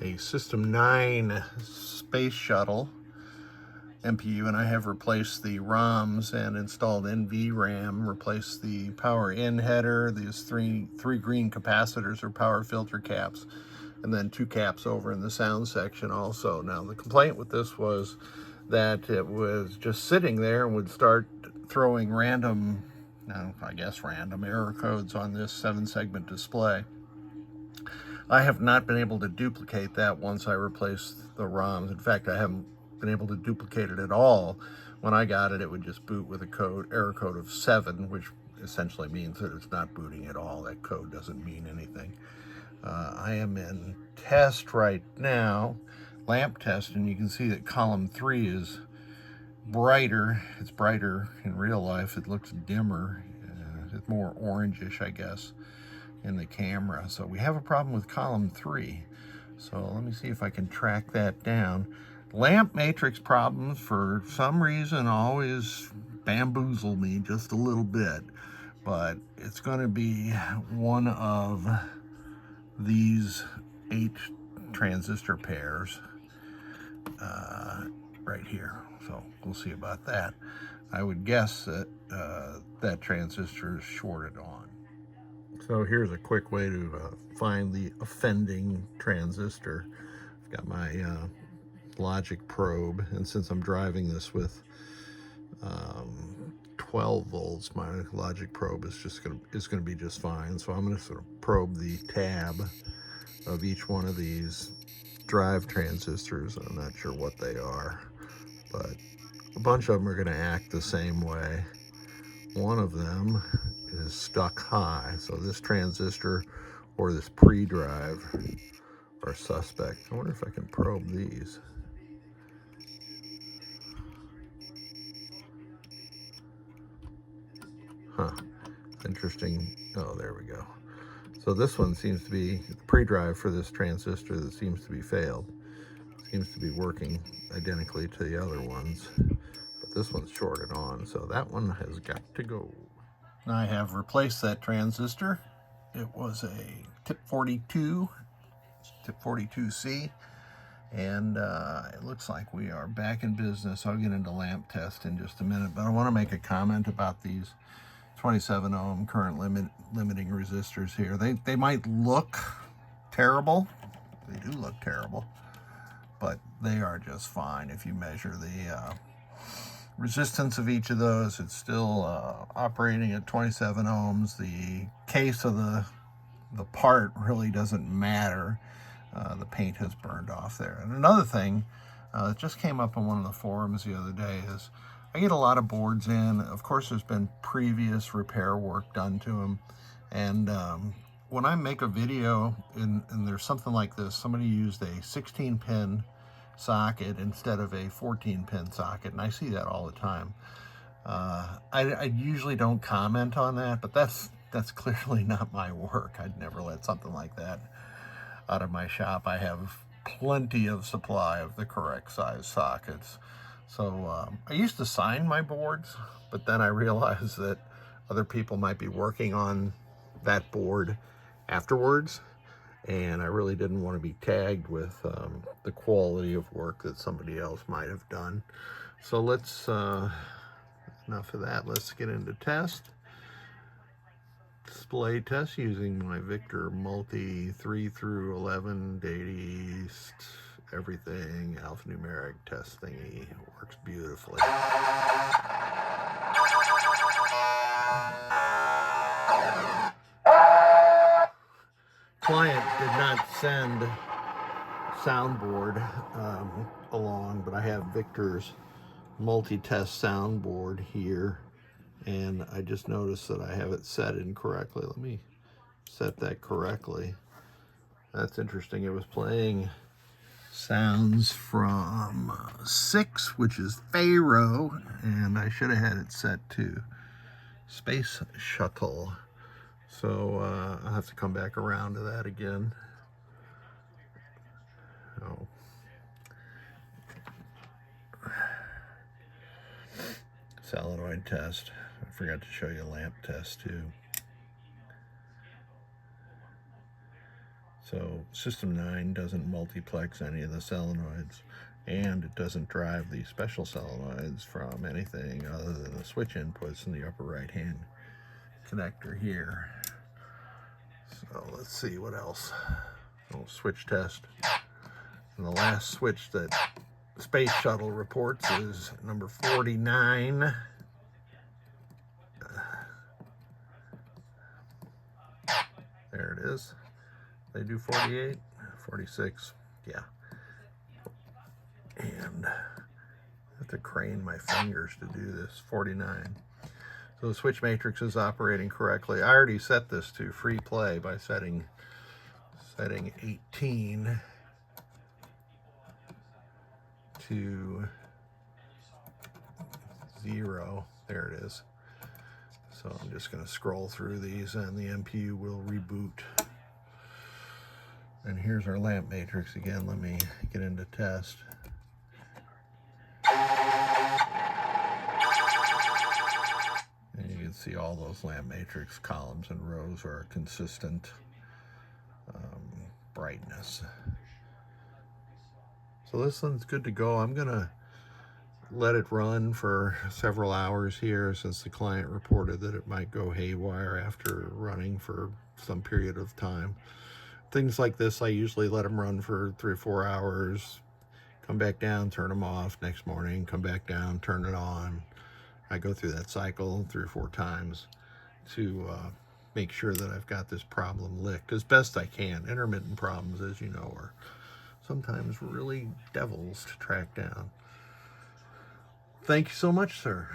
a System 9 space shuttle MPU, and I have replaced the ROMs and installed NVRAM, replaced the power in header, these three green capacitors or power filter caps, and then 2 caps over in the sound section also. Now the complaint with this was that it was just sitting there and would start throwing random, I guess random error codes on this 7-segment display. I have not been able to duplicate that once I replaced the ROMs. In fact, I haven't been able to duplicate it at all. When I got it, it would just boot with a error code of 7, which essentially means that it's not booting at all. That code doesn't mean anything. I am in test right now, lamp test, and you can see that column 3 is brighter. It's brighter in real life. It looks dimmer. It's more orangish, I guess, in the camera. So we have a problem with column 3. So let me see if I can track that down. Lamp matrix problems, for some reason, always bamboozle me just a little bit. But it's going to be one of these 8 transistor pairs right here. So we'll see about that. I would guess that that transistor is shorted on. So here's a quick way to find the offending transistor. I've got my logic probe, and since I'm driving this with 12 volts, my logic probe is going to be just fine. So I'm going to sort of probe the tab of each one of these drive transistors. I'm not sure what they are, but a bunch of them are going to act the same way. One of them is stuck high, so this transistor or this pre-drive are suspect. I wonder if I can probe these. Huh, interesting. Oh, there we go. So this one seems to be the pre-drive for this transistor that seems to be failed. Seems to be working identically to the other ones, but this one's shorted on, so that one has got to go. I have replaced that transistor. It was a tip 42, tip 42C, and it looks like we are back in business. I'll get into lamp test in just a minute, but I want to make a comment about these 27 ohm current limiting resistors here. They might look terrible. They do look terrible, but they are just fine. If you measure the resistance of each of those, it's still operating at 27 ohms. The case of the part really doesn't matter. The paint has burned off there. And another thing that just came up on one of the forums the other day is I get a lot of boards in. Of course, there's been previous repair work done to them. And when I make a video and there's something like this, somebody used a 16-pin socket instead of a 14-pin socket, and I see that all the time. I usually don't comment on that, but that's clearly not my work. I'd never let something like that out of my shop. I have plenty of supply of the correct size sockets. So I used to sign my boards, but then I realized that other people might be working on that board afterwards, and I really didn't want to be tagged with the quality of work that somebody else might have done. So let's, enough of that, let's get into test. Display test using my Victor Multi 3 through 11 data east, everything, alphanumeric test thingy. Works beautifully. Client did not send soundboard along, but I have Victor's multi-test soundboard here, and I just noticed that I have it set incorrectly. Let me set that correctly. That's interesting. It was playing sounds from 6, which is Pharaoh, and I should have had it set to Space Shuttle. So I'll have to come back around to that again. Oh. Solenoid test. I forgot to show you lamp test too. So system 9 doesn't multiplex any of the solenoids, and it doesn't drive the special solenoids from anything other than the switch inputs in the upper right hand connector here. So let's see what else. Oh, switch test. And the last switch that Space Shuttle reports is number 49. There it is. They do 48, 46, yeah. And I have to crane my fingers to do this, 49. So the switch matrix is operating correctly. I already set this to free play by setting 18 to 0. There it is. So I'm just going to scroll through these and the MPU will reboot. And here's our lamp matrix again. Let me get into test. And you can see all those lamp matrix columns and rows are consistent brightness. So this one's good to go. I'm gonna let it run for several hours here, since the client reported that it might go haywire after running for some period of time. Things like this, I usually let them run for 3 or 4 hours, come back down, turn them off next morning, come back down, turn it on. I go through that cycle 3 or 4 times to make sure that I've got this problem licked as best I can. Intermittent problems, as you know, are sometimes really devils to track down. Thank you so much, sir.